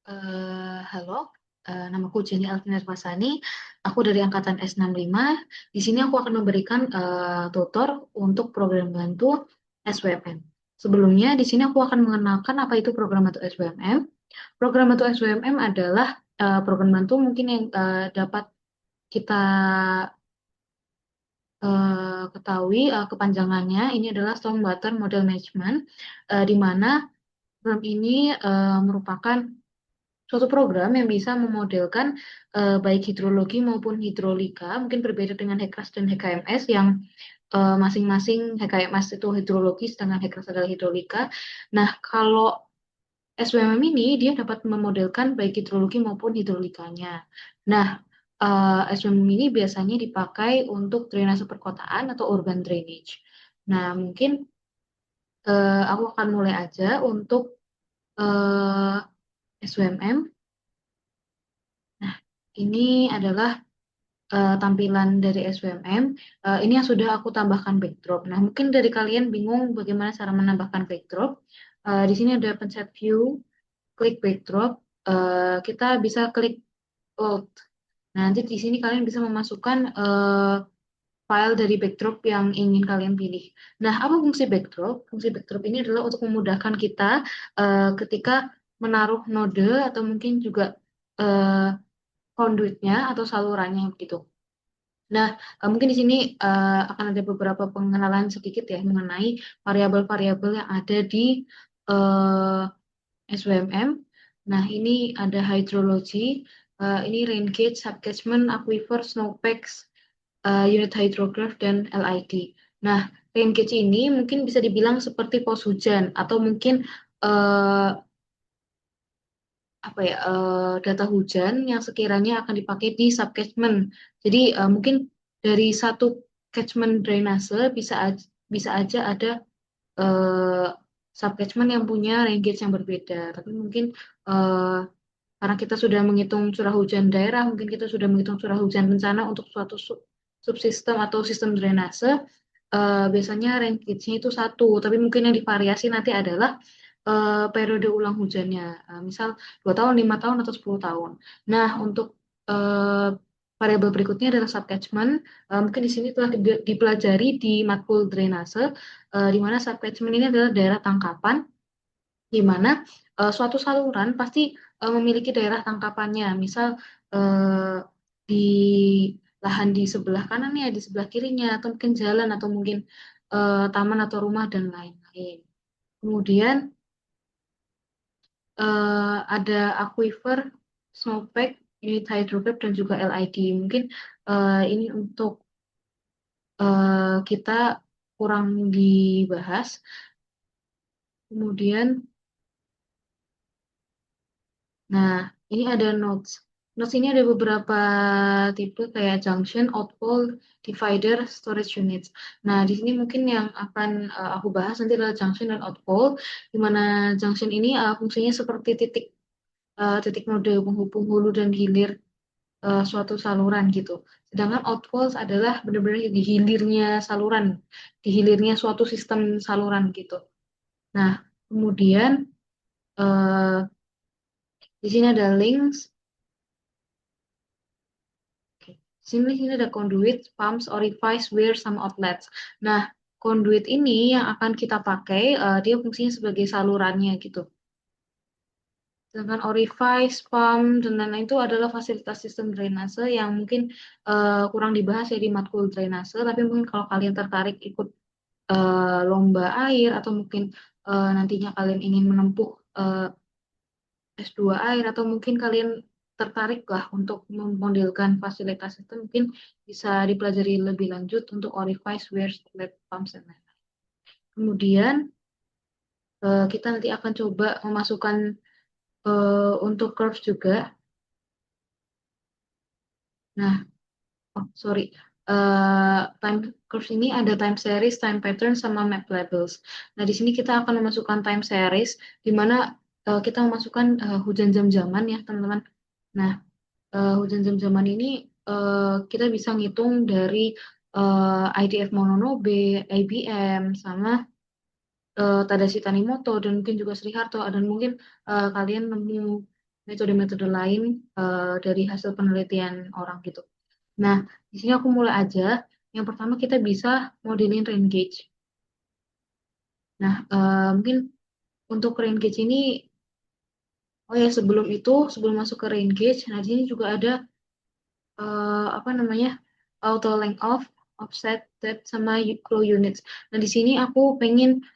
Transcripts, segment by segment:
Halo, namaku Jenny Alfinar Fasani. Aku dari angkatan S65. Di sini aku akan memberikan tutor untuk program bantu SWMM. Sebelumnya, di sini aku akan mengenalkan apa itu program bantu SWMM. Program bantu SWMM adalah program bantu mungkin yang dapat kita ketahui kepanjangannya. Ini adalah Stormwater Model Management, di mana program ini merupakan suatu program yang bisa memodelkan baik hidrologi maupun hidrolika, mungkin berbeda dengan HECRAS dan HKMS yang masing-masing HKMS itu hidrologi, sedangkan HECRAS adalah hidrolika. Nah, kalau SWMM ini dia dapat memodelkan baik hidrologi maupun hidrolikanya. Nah, SWMM ini biasanya dipakai untuk drainase perkotaan atau urban drainage. Nah, mungkin aku akan mulai aja untuk eh, SWMM. Nah, ini adalah tampilan dari SWMM. Ini yang sudah aku tambahkan backdrop. Nah, mungkin dari kalian bingung bagaimana cara menambahkan backdrop. Di sini ada pencet view, klik backdrop. Kita bisa klik load. Nah, nanti di sini kalian bisa memasukkan file dari backdrop yang ingin kalian pilih. Nah, apa fungsi backdrop? Fungsi backdrop ini adalah untuk memudahkan kita ketika menaruh node atau mungkin juga eh, conduitnya atau salurannya gitu. Nah, mungkin di sini akan ada beberapa pengenalan sedikit ya mengenai variabel-variabel yang ada di eh, SWMM. Nah, ini ada hydrology, ini rain gauge, subcatchment, aquifer, snowpacks, unit hydrograph, dan LID. Nah, rain gauge ini mungkin bisa dibilang seperti pos hujan atau mungkin eh, apa ya data hujan yang sekiranya akan dipakai di subcatchment. Jadi mungkin dari satu catchment drainase bisa aja ada eh, subcatchment yang punya range yang berbeda. Tapi mungkin eh, karena kita sudah menghitung curah hujan daerah, mungkin kita sudah menghitung curah hujan bencana untuk suatu subsistem atau sistem drainase, biasanya range-nya itu satu. Tapi mungkin yang divariasi nanti adalah periode ulang hujannya. Misal 2 tahun, 5 tahun, atau 10 tahun. Nah, untuk eh, variabel berikutnya adalah subcatchment. Mungkin di sini telah dipelajari di matkul drainase, di mana subcatchment ini adalah daerah tangkapan di mana suatu saluran pasti memiliki daerah tangkapannya. Misal eh, di lahan di sebelah kanannya, di sebelah kirinya, atau mungkin jalan, atau mungkin taman atau rumah dan lain-lain. Kemudian ada aquifer, snowpack, unit hydrograph, dan juga LID. Mungkin ini untuk kita kurang dibahas. Kemudian nah, ini ada nodes. Nodes ini ada beberapa tipe kayak junction, outpol, divider, storage units. Nah, di sini mungkin yang akan aku bahas nanti adalah junction dan outpol, di mana junction ini fungsinya seperti titik node penghubung hulu dan hilir suatu saluran gitu. Sedangkan outfalls adalah benar-benar di hilirnya saluran, di hilirnya suatu sistem saluran gitu. Nah, kemudian eh, di sini ada links. Oke. Sini ada conduit, pumps, orifice, weir, sama outlets. Nah, conduit ini yang akan kita pakai, dia fungsinya sebagai salurannya gitu. Sedangkan orifice, pump, dan lain-lain itu adalah fasilitas sistem drainase yang mungkin kurang dibahas ya di matkul drainase, tapi mungkin kalau kalian tertarik ikut lomba air atau mungkin nantinya kalian ingin menempuh S2 air atau mungkin kalian tertarik lah untuk memodelkan fasilitas itu mungkin bisa dipelajari lebih lanjut untuk orifice, weirs, outlet, pumps, dan lain-lain. Kemudian kita nanti akan coba memasukkan untuk curves juga. Nah, oh sorry, time curves ini ada time series, time pattern, sama map labels. Nah, di sini kita akan memasukkan time series, di mana kita memasukkan hujan jam-jaman ya, teman-teman. Nah, hujan jam-jaman ini kita bisa ngitung dari IDF Mononobe, IBM, sama Tadashi Tanimoto, dan mungkin juga Sri Harto, dan mungkin kalian nemu metode-metode lain dari hasil penelitian orang gitu. Nah, di sini aku mulai aja. Yang pertama kita bisa modeling rain gauge. Nah, mungkin untuk rain gauge ini, oh ya sebelum itu, sebelum masuk ke rain gauge, nah di sini juga ada apa namanya auto length of, offset, depth, sama flow units. Nah di sini aku pengen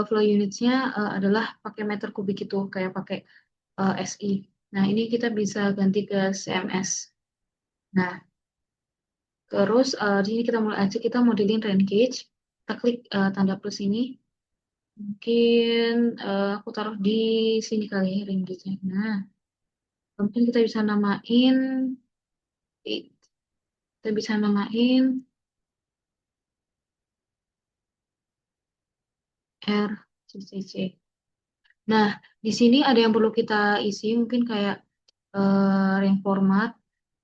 flow unitsnya adalah pakai meter kubik itu, kayak pakai SI. Nah ini kita bisa ganti ke CMS. Nah terus di sini kita mulai aja kita modeling rain gauge. Kita klik tanda plus ini. Mungkin aku taruh di sini kali ya rain gauge-nya. Nah mungkin kita bisa namain RCCC. Nah, di sini ada yang perlu kita isi, mungkin kayak rank format.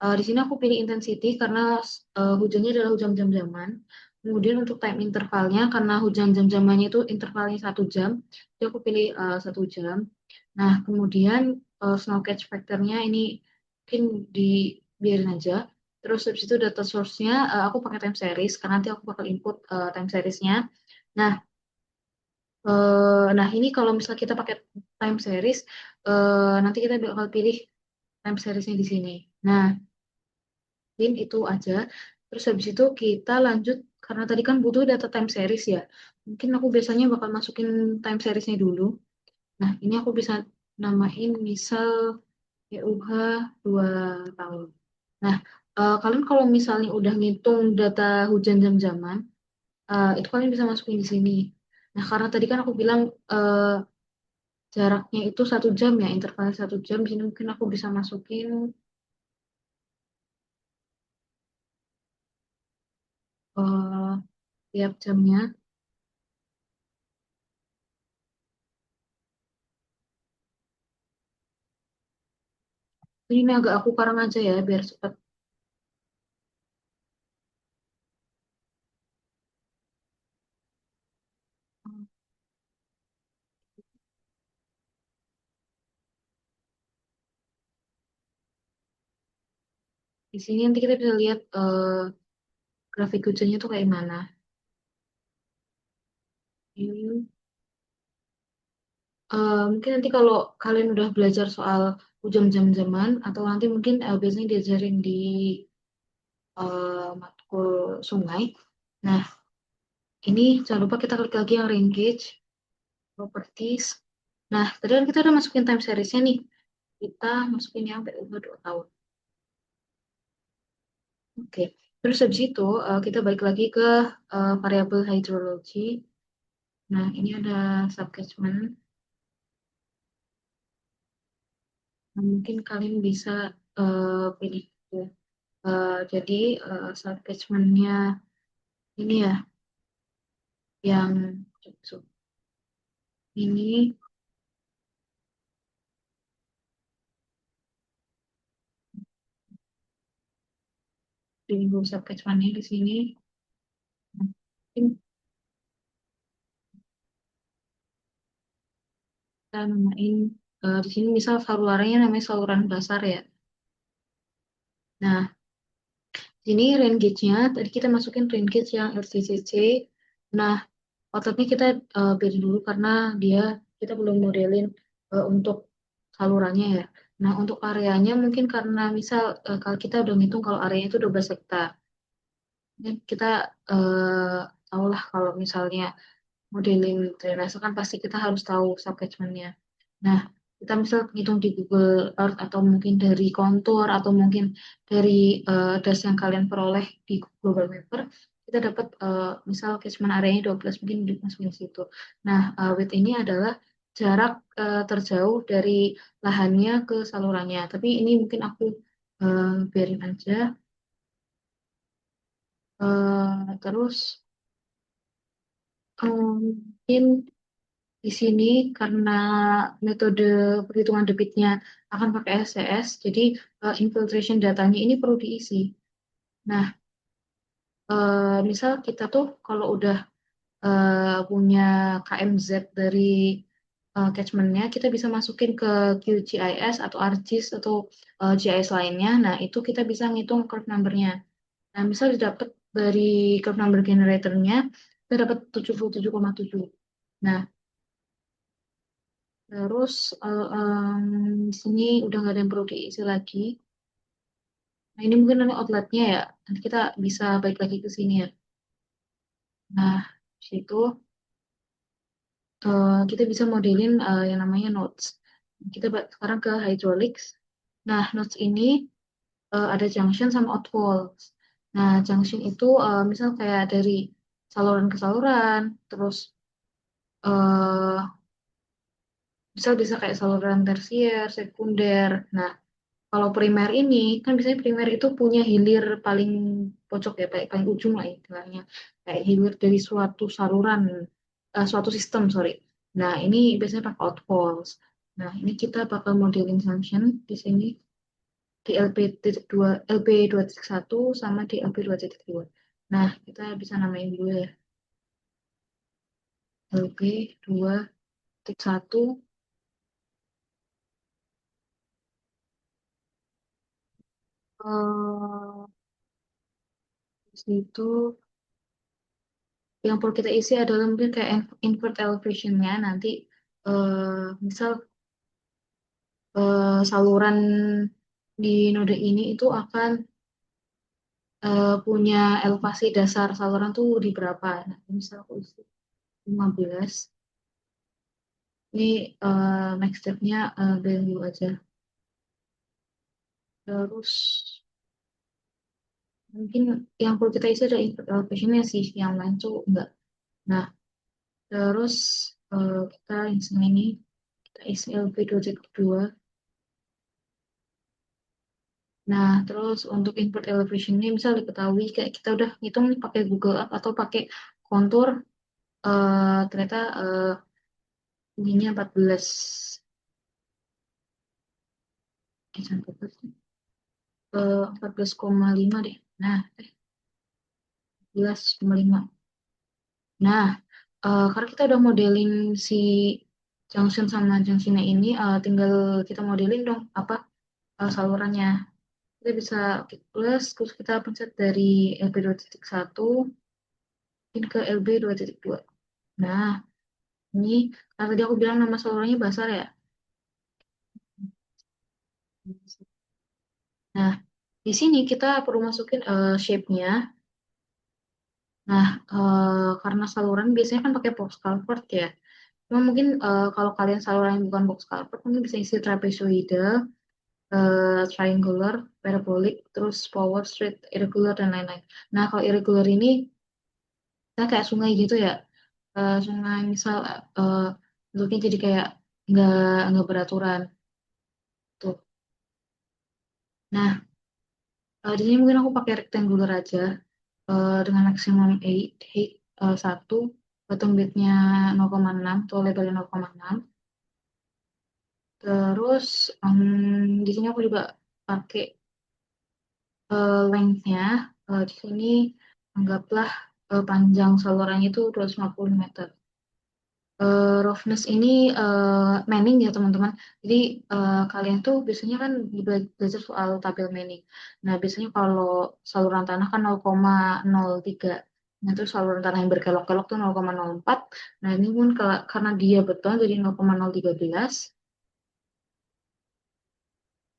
Di sini aku pilih intensity karena hujannya adalah hujan jam-jaman. Kemudian untuk time intervalnya, karena hujan jam-jamannya itu intervalnya 1 jam, jadi aku pilih 1 jam. Nah, kemudian snow catch factornya ini mungkin dibiarin aja. Terus habis itu data source-nya aku pakai time series, karena nanti aku bakal input time series-nya. Nah, nah, ini kalau misalnya kita pakai time series, nanti kita bakal pilih time seriesnya di sini. Nah, mungkin itu aja. Terus habis itu kita lanjut, karena tadi kan butuh data time series ya. Mungkin aku biasanya bakal masukin time seriesnya dulu. Nah, ini aku bisa namain misal EUH 2 tahun. Nah, kalian kalau misalnya udah ngitung data hujan jam-jaman, itu kalian bisa masukin di sini. Nah, karena tadi kan aku bilang jaraknya itu 1 jam ya, intervalnya 1 jam. Di sini mungkin aku bisa masukin eh, tiap jamnya. Ini agak aku karang aja ya, biar cepat. Di sini nanti kita bisa lihat grafik hujannya tuh kayak mana. Ini, mungkin nanti kalau kalian udah belajar soal hujan jam-jaman, atau nanti mungkin biasanya diajarin di matkul sungai. Nah, ini jangan lupa kita klik lagi yang rain gauge, properties. Nah, tadi kan kita udah masukin time seriesnya nih. Kita masukin yang PUH 2 tahun. Oke, terus habis itu kita balik lagi ke variabel hydrology. Nah, ini ada subcatchment. Nah, mungkin kalian bisa pilih itu. Jadi subcatchment-nya ini ya, yang ini di subcatchment-nya di sini. Nah, mungkin kita namain di sini misal salurannya namanya saluran dasar ya. Nah, ini rain gauge-nya, tadi kita masukin rain gauge yang LCCC. Nah, outletnya kita beda dulu karena dia kita belum modelin untuk salurannya ya. Nah, untuk areanya mungkin karena misal kalau kita udah ngitung kalau areanya itu 12 hektar. Ini kita eh, tahulah kalau misalnya modeling drainase kan pasti kita harus tahu subcatchment-nya. Nah, kita misal hitung di Google Earth atau mungkin dari kontur atau mungkin dari das yang kalian peroleh di Global Mapper, kita dapat misal catchment areanya 12 mungkin dimasukin di situ. Nah, width ini adalah jarak terjauh dari lahannya ke salurannya. Tapi ini mungkin aku biarin aja. Terus mungkin di sini karena metode perhitungan debitnya akan pakai SCS, jadi infiltration datanya ini perlu diisi. Nah, misal kita tuh kalau udah punya KMZ dari catchment-nya, kita bisa masukin ke QGIS atau ArcGIS atau GIS lainnya. Nah, itu kita bisa ngitung curve number-nya. Nah, misal didapat dari curve number generator-nya, kita dapat 77,7. Nah, terus di sini udah nggak ada yang perlu diisi lagi. Nah, ini mungkin nanti outlet-nya ya. Nanti kita bisa balik lagi ke sini ya. Nah, di situ kita bisa modelin yang namanya nodes. Kita sekarang ke hydraulics. Nah, nodes ini ada junction sama outfalls. Nah, junction itu misal kayak dari saluran ke saluran, terus eh misal bisa kayak saluran tersier, sekunder. Nah, kalau primer ini kan biasanya primer itu punya hilir paling pojok ya, paling ujung lah istilahnya. Kayak hilir dari suatu saluran, suatu sistem, sorry. Nah, ini biasanya pakai outfalls. Nah, ini kita bakal modeling junction di sini di LP.2, LP2.1 sama di LP2.2. Nah, kita bisa namain dulu ya. LP2.1 di situ yang perlu kita isi adalah mungkin kayak invert elevation-nya nanti misal saluran di node ini itu akan punya elevasi dasar saluran tuh di berapa. Nah, misal aku isi 15. Ini next step-nya value aja. Terus mungkin yang perlu kita isi adalah invert elevation-nya sih, yang lain tuh enggak. Nah, terus kita yang ini kita isi LP2.2. Nah, terus untuk input elevation ini misal diketahui kayak kita udah ngitung nih pakai Google Earth atau pakai kontur ternyata ininya 14 sampai 14,5 deh. Nah, 14,5. Nah, karena kita udah modelin si junction sama junctionnya ini, tinggal kita modelin dong apa salurannya. Kita bisa klik plus, terus kita pencet dari LB2.1 mungkin ke LB2.2. Nah, ini karena tadi aku bilang nama salurannya basar ya. Nah, di sini kita perlu masukin shape-nya. Nah, karena saluran biasanya kan pakai box culvert ya. Cuma mungkin kalau kalian saluran yang bukan box culvert, mungkin bisa isi trapezoidal, triangular, parabolic, terus power, straight, irregular, dan lain-lain. Nah, kalau irregular ini, kita kayak sungai gitu ya. Sungai misal eh, bentuknya jadi kayak nggak nggak beraturan tuh. Nah, di sini mungkin aku pakai rectangular aja dengan maximum height 1, bottom width-nya 0,6, atau lebarnya 0,6. Terus di sini aku juga pakai length-nya. Di sini anggaplah panjang salurannya itu 250 meter. Roughness ini Manning ya teman-teman. Jadi kalian tuh biasanya kan belajar soal tabel Manning. Nah biasanya kalau saluran tanah kan 0,03. Nah terus saluran tanah yang berkelok-kelok tuh 0,04. Nah ini pun karena dia beton jadi 0,013.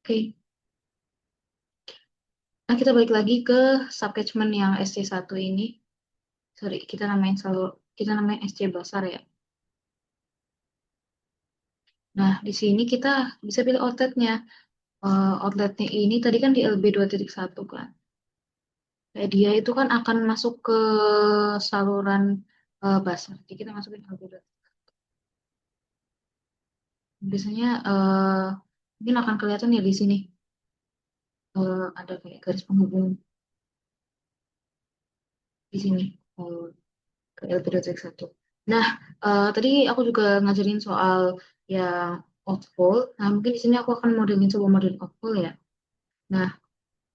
Oke. Nah kita balik lagi ke subcatchment yang SC1 ini. Sorry, kita namain SC Basar ya. Nah, di sini kita bisa pilih outletnya. Outletnya ini tadi kan di LB2.1 kan. Kayak dia itu kan akan masuk ke saluran basar. Jadi kita masukin LB2. Biasanya mungkin akan kelihatan ya di sini. Ada kayak garis penghubung di sini ke LB2.1. Nah, tadi aku juga ngajarin soal yang outfall. Nah, mungkin di sini aku akan modelin sebuah model outfall ya. Nah,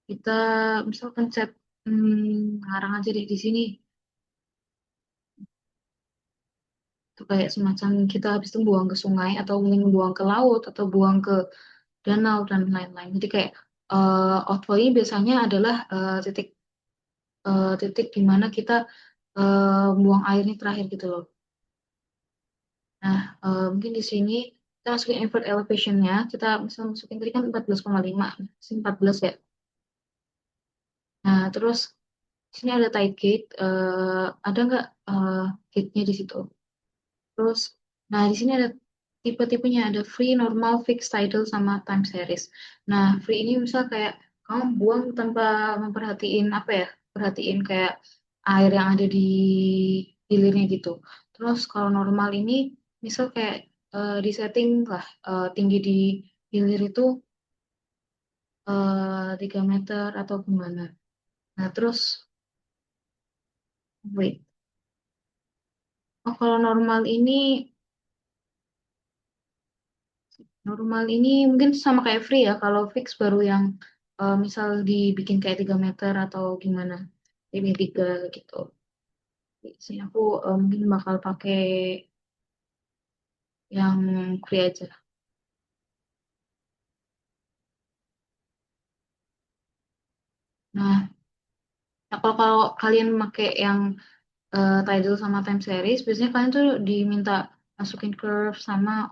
kita misalkan set ngarang aja deh di sini. Itu kayak semacam kita habis itu buang ke sungai atau mungkin buang ke laut atau buang ke danau dan lain-lain. Jadi kayak outflow ini biasanya adalah titik di mana kita buang air ini terakhir gitu loh. Nah, mungkin di sini kita masukin invert elevation-nya. Kita bisa masukin tadi kan 14,5. Sini 14 ya. Nah, terus di sini ada tide gate. Ada nggak gate-nya di situ? Terus, nah di sini ada tipe-tipenya, ada free, normal, fixed, tidal, sama time series. Nah, free ini misal kayak kamu buang tanpa memperhatiin apa ya, perhatiin kayak air yang ada di hilirnya gitu. Terus kalau normal ini, misal kayak di setting lah tinggi di hilir itu 3 meter atau gimana. Nah, terus wait. Oh, kalau normal ini mungkin sama kayak free ya. Kalau fix baru yang misal dibikin kayak 3 meter atau gimana. Jadi 3 gitu. Di sini aku mungkin bakal pakai yang free aja. Nah, kalau kalian pakai yang tidal sama time series, biasanya kalian tuh diminta masukin curve sama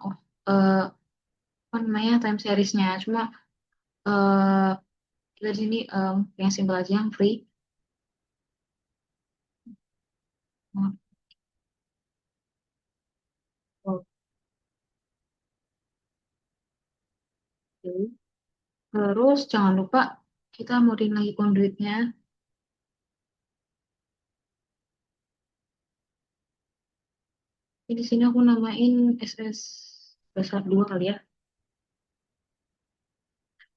eh, apa namanya time seriesnya. Cuma eh kita di sini yang simple aja yang free. Oke. Terus jangan lupa kita modin lagi conduitnya. Ini di sini aku namain SS besar 2 kali ya.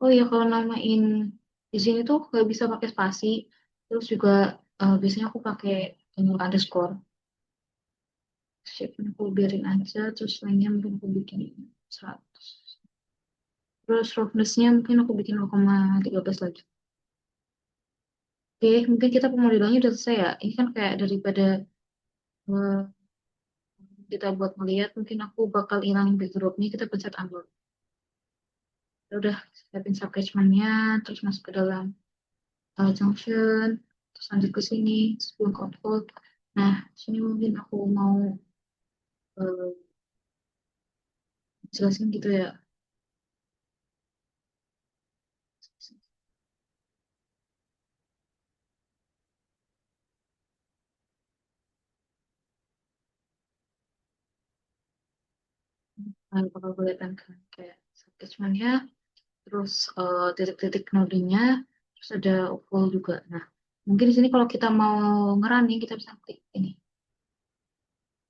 Oh iya kalau namain di sini tuh nggak bisa pakai spasi. Terus juga biasanya aku pakai underscore. Shape aku biarin aja. Terus lainnya mungkin aku bikin 100. Terus roughness-nya mungkin aku bikin 0,13 lagi. Oke, mungkin kita pemodelannya udah selesai ya. Ini kan kayak daripada eh, kita buat melihat, mungkin aku bakal hilangin backdropnya. Kita pencet unload. Ya udah siapin subcatchment-nya, terus masuk ke dalam junction, terus lanjut ke sini, sebelum ke output. Nah, sini mungkin aku mau eh, jelasin gitu ya. Bakal kelihatan kan kayak subcatchment-nya, terus titik-titik nodenya, terus ada overflow juga. Nah, mungkin di sini kalau kita mau ngerunning, kita bisa klik ini.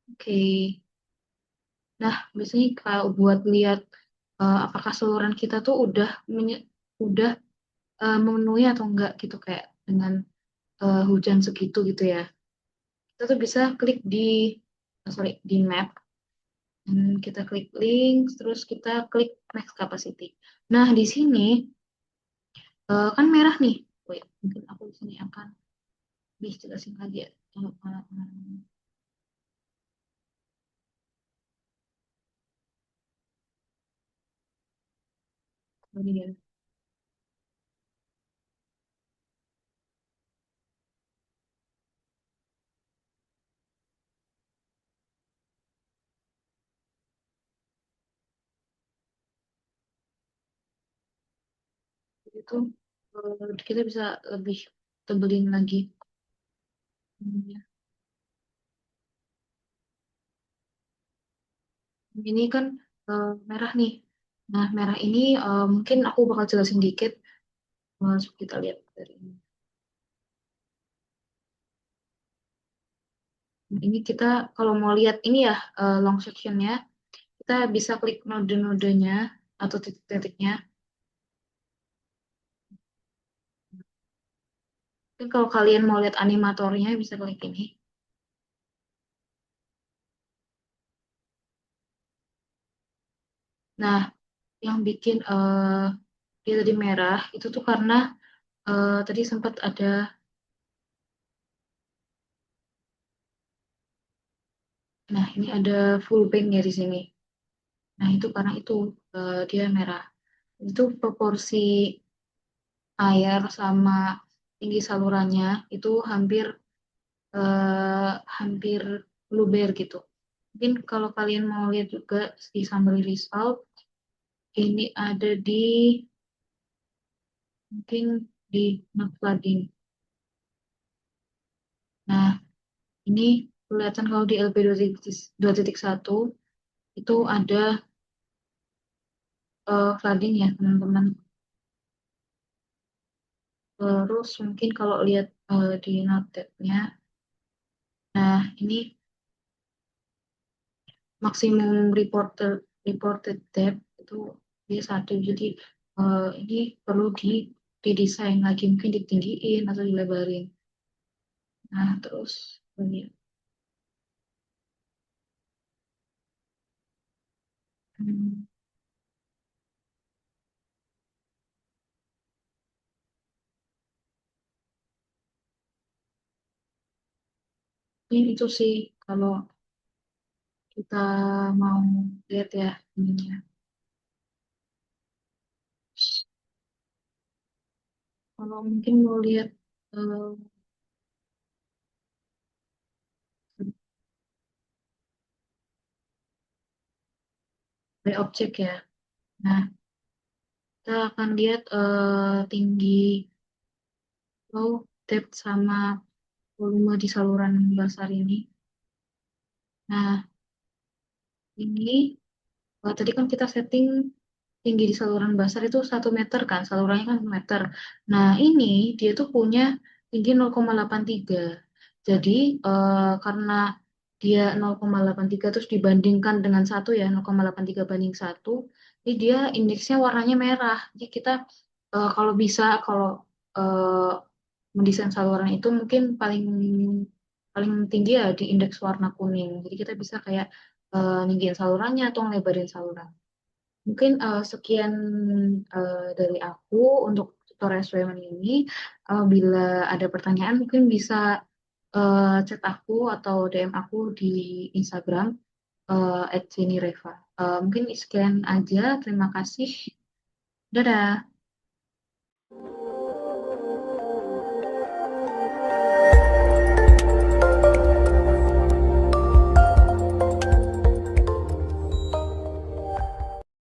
Oke. Nah, biasanya kalau buat lihat apakah saluran kita tuh udah memenuhi atau enggak gitu kayak dengan hujan segitu gitu ya. Kita tuh bisa klik di map, dan kita klik link, terus kita klik max capacity. Nah, di sini kan merah nih. Wait, mungkin aku di sini akan bisa jelasin lagi ya. Ini dia. Itu kita bisa lebih tebelin lagi. Ya. Ini kan merah nih. Nah, merah ini mungkin aku bakal jelasin dikit. Masuk kita lihat dari ini. Ini kita kalau mau lihat ini ya long sectionnya, kita bisa klik node-nodenya atau titik-titiknya. Mungkin kalau kalian mau lihat animatornya bisa klik ini. Nah, yang bikin dia tadi merah itu tuh karena tadi sempat ada, Nah, ini ada full bank ya di sini. Nah, itu karena itu dia merah. Itu proporsi air sama tinggi salurannya itu hampir hampir luber gitu. Mungkin kalau kalian mau lihat juga di summary result, ini ada di mungkin di not flooding. Nah, ini kelihatan kalau di LP 2.1 itu ada flooding ya teman-teman. Terus mungkin kalau lihat di note-nya, nah ini maksimum reported depth itu dia satu. Jadi ini perlu didesain lagi, mungkin ditinggiin atau dilebarin. Nah, terus ini, hmm, ini itu sih kalau kita mau lihat ya ininya. Kalau mungkin mau lihat eh, by objek ya. Nah, kita akan lihat tinggi flow, depth sama volume di saluran dasar ini. Nah, ini tadi kan kita setting tinggi di saluran basar itu 1 meter kan, salurannya kan 1 meter. Nah, ini dia tuh punya tinggi 0,83. Jadi, karena dia 0,83 terus dibandingkan dengan satu ya, 0,83 banding satu, ini dia indeksnya warnanya merah. Jadi kita kalau bisa, kalau eh, mendesain saluran itu mungkin paling paling tinggi ya di indeks warna kuning. Jadi kita bisa kayak ninggiin salurannya atau ngelebarin saluran. Mungkin sekian dari aku untuk tutorial SWM ini. Bila ada pertanyaan mungkin bisa chat aku atau DM aku di Instagram @jenireva. Mungkin sekian aja. Terima kasih. Dadah.